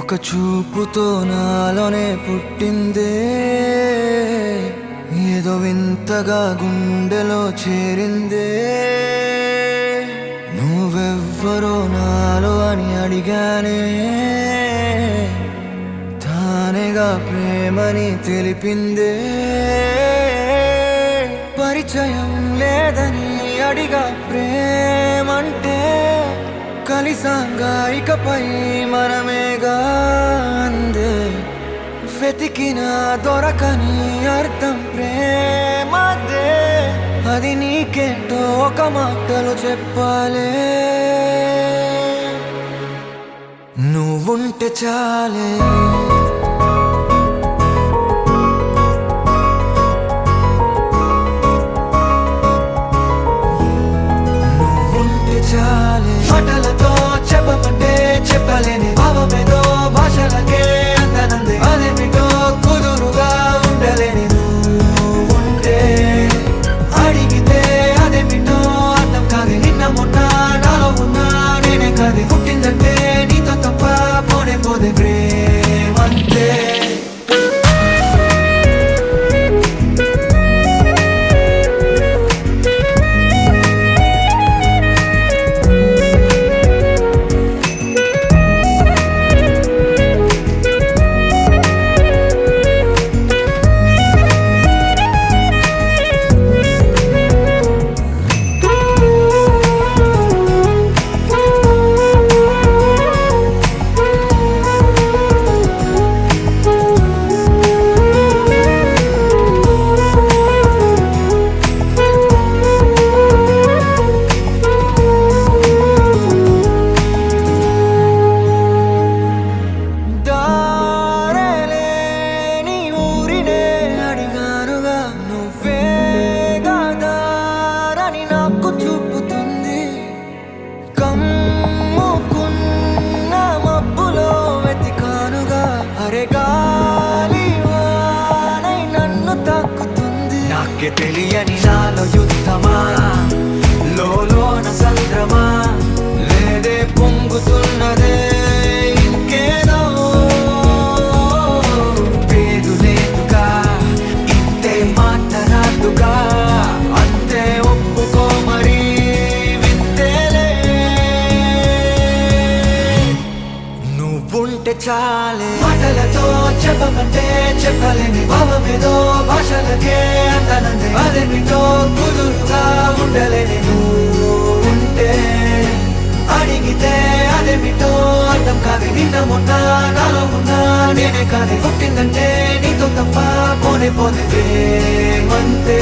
ఒక చూపుతో నాలోనే పుట్టిందే, ఏదో వింతగా గుండెలో చేరిందే. నువ్వెవ్వరో నాలో అని అడిగానే, తానేగా ప్రేమని తెలిపిందే. పరిచయం లేదని అడిగా ప్రేమంటే, కలిసాంగా ఇకపై మనమేగా అందే. వెతికిన దొరకని అర్థం ప్రేమదే, అది నీకేంటో ఒక మాటలో చెప్పాలే. నువ్వుంటే చాలే, మాటలతో చెప్పమంటే చెప్పలేని భావమేదో భాషలకే అందనంది. అదేమిటో కుదురుగా ఉండలేని నువ్వుంటే, అడిగితే అదేమిటో అర్థం కాదు. నిన్న మొన్న నాలో ఉన్నా నేనే కాదు. పుట్టిందంటే నీతో తప్ప పోనే పోదే ప్రేమంతే. నాకే తెలియని నాలో యుద్ధమా, లోన సంద్రమా, లేదే పొంగుతున్నదే ఇంకేదో. పేరు లేదుగా, ఇంతే మాట రాదుగా, అంతే ఒప్పుకో మరి వింతేలే. నువ్వుంటే చాలే, మాటలతో చెప్పమంటే చెప్పలేని భావమేదో భాషలకే అందనంది. అదేమిటో కుదురుగా ఉండలేని నువ్వుంటే, అడిగితే అదేమిటో అర్థం కాదు. నిన్న మొన్న నాలో ఉన్నా నేనే కాదు. పుట్టిందంటే నీతో తప్ప పోనే పోతే ప్రేమంతే.